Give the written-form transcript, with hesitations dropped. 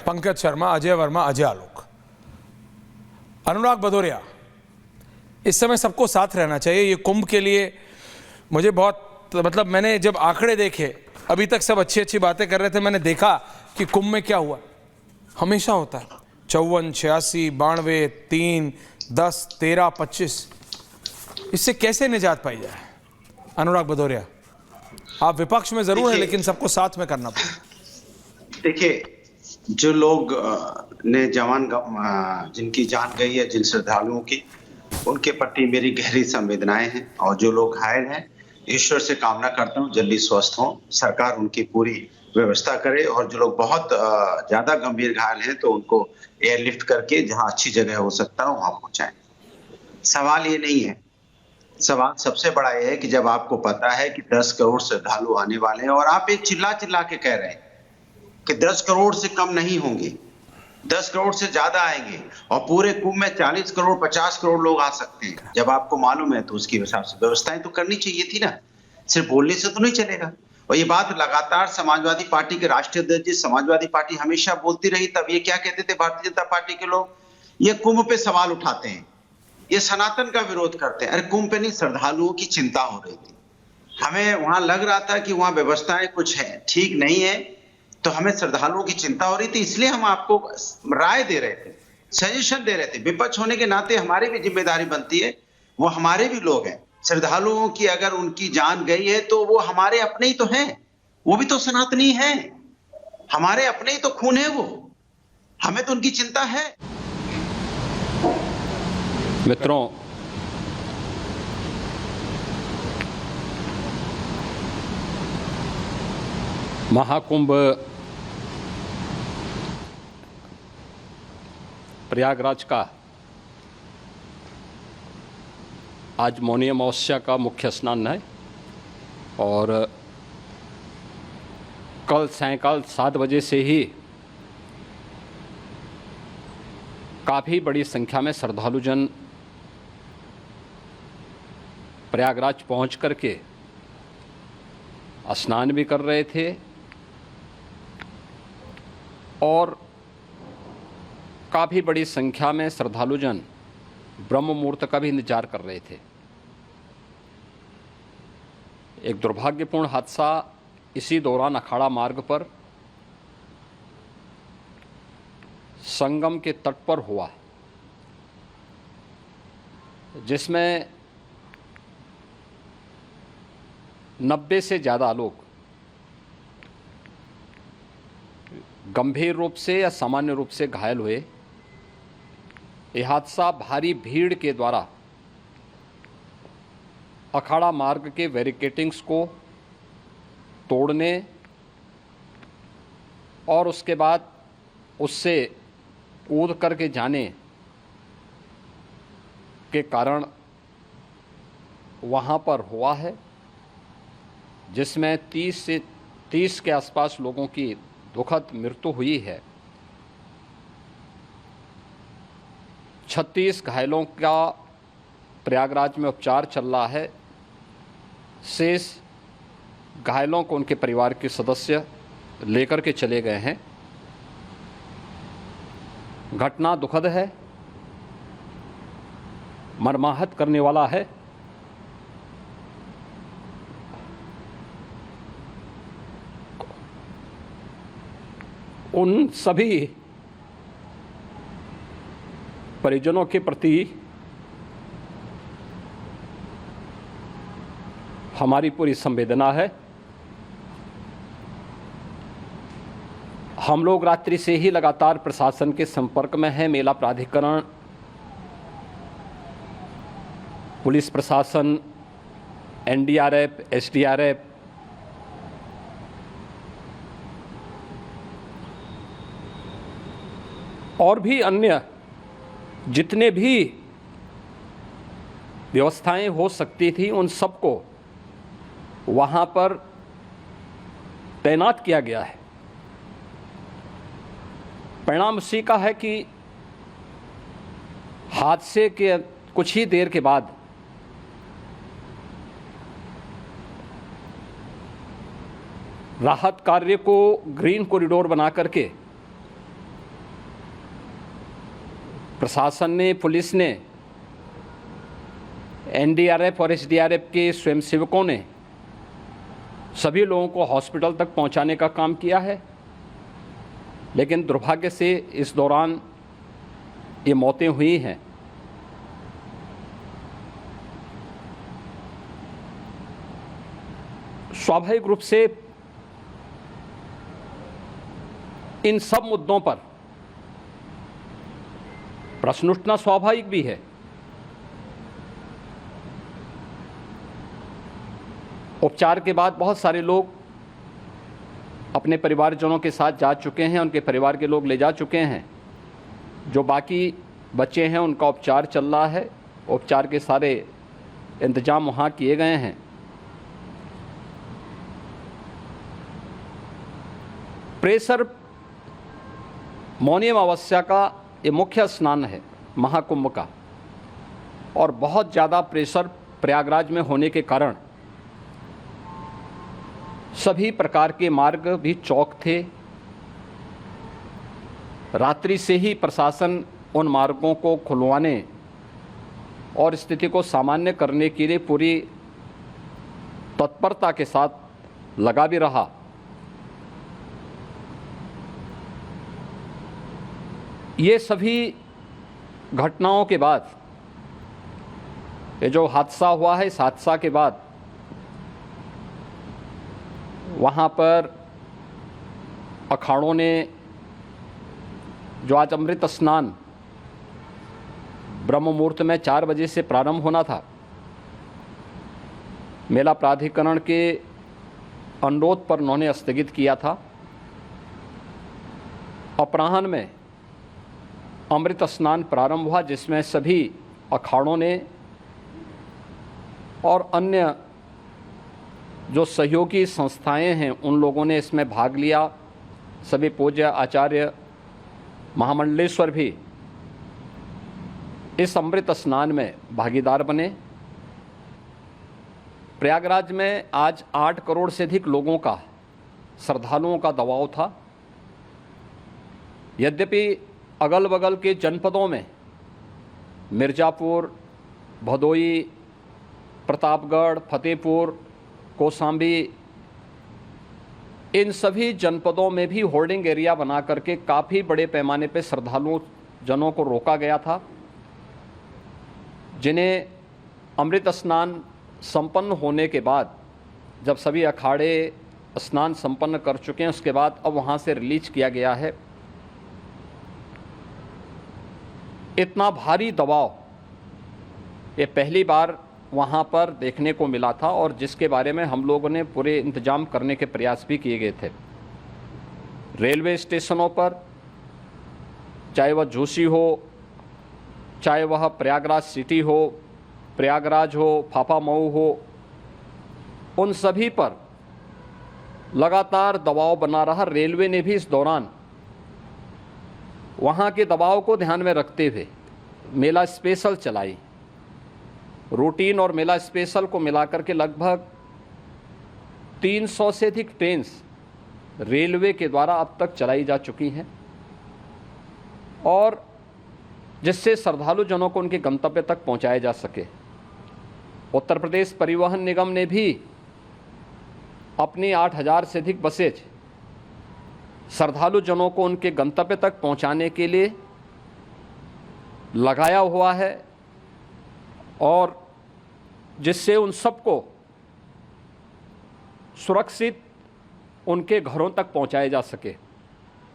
पंकज शर्मा, अजय वर्मा, अजय आलोक, अनुराग भदौरिया, इस समय सबको साथ रहना चाहिए। ये कुंभ के लिए मुझे बहुत मतलब मैंने जब आंकड़े देखे, अभी तक सब अच्छी अच्छी बातें कर रहे थे, मैंने देखा कि कुंभ में क्या हुआ। हमेशा होता है 54, 86, 92, 3, 10, 13, 25। इससे कैसे निजात पाई जाए? अनुराग भदौरिया, आप विपक्ष में जरूर हैं, लेकिन सबको साथ में करना पड़ेगा। देखिए, जो लोग ने जिनकी जान गई है, जिन श्रद्धालुओं की, उनके प्रति मेरी गहरी संवेदनाएं हैं। और जो लोग घायल हैं, ईश्वर से कामना करता हूं जल्दी स्वस्थ हों, सरकार उनकी पूरी व्यवस्था करे। और जो लोग बहुत ज्यादा गंभीर घायल हैं, तो उनको एयरलिफ्ट करके जहां अच्छी जगह हो सकता है वहां पहुंचाएं। सवाल ये नहीं है, सवाल सबसे बड़ा यह है कि जब आपको पता है कि 10 करोड़ श्रद्धालु आने वाले हैं और आप एक चिल्ला चिल्ला के कह रहे हैं कि 10 करोड़ से कम नहीं होंगे, 10 करोड़ से ज्यादा आएंगे, और पूरे कुंभ में 40 करोड़ 50 करोड़ लोग आ सकते हैं। जब आपको मालूम है तो उसकी हिसाब से व्यवस्थाएं तो करनी चाहिए थी ना, सिर्फ बोलने से तो नहीं चलेगा। और ये बात लगातार समाजवादी पार्टी के राष्ट्रीय अध्यक्ष, समाजवादी पार्टी हमेशा बोलती रही। तब ये क्या कहते थे भारतीय जनता पार्टी के लोग? ये कुंभ पे सवाल उठाते हैं, ये सनातन का विरोध करते हैं। अरे कुंभ पे नहीं, श्रद्धालुओं की चिंता हो रही थी। हमें वहां लग रहा था कि वहां व्यवस्थाएं कुछ है ठीक नहीं है, तो हमें श्रद्धालुओं की चिंता हो रही थी, इसलिए हम आपको राय दे रहे थे, सजेशन दे रहे थे। विपक्ष होने के नाते हमारी भी जिम्मेदारी बनती है, वो हमारे भी लोग हैं। श्रद्धालुओं की अगर उनकी जान गई है तो वो हमारे अपने ही तो हैं, वो भी तो सनातनी हैं, हमारे अपने ही तो खून है वो, हमें तो उनकी चिंता है। मित्रों, महाकुंभ प्रयागराज का आज मौनी अमावस्या का मुख्य स्नान है और कल सायंकाल 7 बजे से ही काफ़ी बड़ी संख्या में श्रद्धालुजन प्रयागराज पहुंच करके स्नान भी कर रहे थे और काफ़ी बड़ी संख्या में श्रद्धालुजन ब्रह्म मुहूर्त का भी इंतजार कर रहे थे। एक दुर्भाग्यपूर्ण हादसा इसी दौरान अखाड़ा मार्ग पर संगम के तट पर हुआ, जिसमें 90 से ज़्यादा लोग गंभीर रूप से या सामान्य रूप से घायल हुए। यह हादसा भारी भीड़ के द्वारा अखाड़ा मार्ग के बैरिकेडिंग्स को तोड़ने और उसके बाद उससे कूद करके जाने के कारण वहाँ पर हुआ है, जिसमें 30 के आसपास लोगों की दुखद मृत्यु हुई है। 36 घायलों का प्रयागराज में उपचार चल रहा है। शेष घायलों को उनके परिवार के सदस्य लेकर के चले गए हैं। घटना दुखद है, मर्माहत करने वाला है। उन सभी परिजनों के प्रति हमारी पूरी संवेदना है। हम लोग रात्रि से ही लगातार प्रशासन के संपर्क में हैं। मेला प्राधिकरण, पुलिस प्रशासन, एनडीआरएफ, एसडीआरएफ, और भी अन्य जितने भी व्यवस्थाएं हो सकती थी उन सबको वहाँ पर तैनात किया गया है। परिणाम उसी का है कि हादसे के कुछ ही देर के बाद राहत कार्य को ग्रीन कॉरिडोर बना करके प्रशासन ने, पुलिस ने, एनडीआरएफ और एसडीआरएफ के स्वयंसेवकों ने सभी लोगों को हॉस्पिटल तक पहुंचाने का काम किया है, लेकिन दुर्भाग्य से इस दौरान ये मौतें हुई हैं। स्वाभाविक रूप से इन सब मुद्दों पर प्रश्न उठना स्वाभाविक भी है। उपचार के बाद बहुत सारे लोग अपने परिवारजनों के साथ जा चुके हैं, उनके परिवार के लोग ले जा चुके हैं। जो बाकी बच्चे हैं उनका उपचार चल रहा है, उपचार के सारे इंतजाम वहाँ किए गए हैं। प्रेशर मौनी अमावस्या का ये मुख्य स्नान है महाकुंभ का, और बहुत ज़्यादा प्रेशर प्रयागराज में होने के कारण सभी प्रकार के मार्ग भी चौक थे। रात्रि से ही प्रशासन उन मार्गों को खुलवाने और स्थिति को सामान्य करने के लिए पूरी तत्परता के साथ लगा भी रहा। ये सभी घटनाओं के बाद, ये जो हादसा हुआ है, इस हादसा के बाद वहाँ पर अखाड़ों ने जो आज अमृत स्नान ब्रह्म मुहूर्त में 4 बजे से प्रारंभ होना था, मेला प्राधिकरण के अनुरोध पर उन्होंने स्थगित किया था। अपराह्न में अमृत स्नान प्रारंभ हुआ, जिसमें सभी अखाड़ों ने और अन्य जो सहयोगी संस्थाएं हैं उन लोगों ने इसमें भाग लिया। सभी पूज्य आचार्य महामंडलेश्वर भी इस अमृत स्नान में भागीदार बने। प्रयागराज में आज 8 करोड़ से अधिक लोगों का, श्रद्धालुओं का दबाव था। यद्यपि अगल बगल के जनपदों में मिर्ज़ापुर, भदोई, प्रतापगढ़, फतेहपुर, कौशाम्बी, इन सभी जनपदों में भी होल्डिंग एरिया बना करके काफ़ी बड़े पैमाने पर श्रद्धालुओं जनों को रोका गया था, जिन्हें अमृत स्नान संपन्न होने के बाद, जब सभी अखाड़े स्नान संपन्न कर चुके हैं, उसके बाद अब वहाँ से रिलीज किया गया है। इतना भारी दबाव ये पहली बार वहाँ पर देखने को मिला था, और जिसके बारे में हम लोगों ने पूरे इंतजाम करने के प्रयास भी किए गए थे। रेलवे स्टेशनों पर, चाहे वह झूसी हो, चाहे वह प्रयागराज सिटी हो, प्रयागराज हो, फाफामऊ हो, उन सभी पर लगातार दबाव बना रहा। रेलवे ने भी इस दौरान वहाँ के दबाव को ध्यान में रखते हुए मेला स्पेशल चलाई। रूटीन और मेला स्पेशल को मिलाकर के लगभग 300 से अधिक ट्रेन्स रेलवे के द्वारा अब तक चलाई जा चुकी हैं, और जिससे श्रद्धालु जनों को उनके गंतव्य तक पहुंचाया जा सके। उत्तर प्रदेश परिवहन निगम ने भी अपनी 8000 से अधिक बसें श्रद्धालु जनों को उनके गंतव्य तक पहुंचाने के लिए लगाया हुआ है, और जिससे उन सबको सुरक्षित उनके घरों तक पहुंचाया जा सके।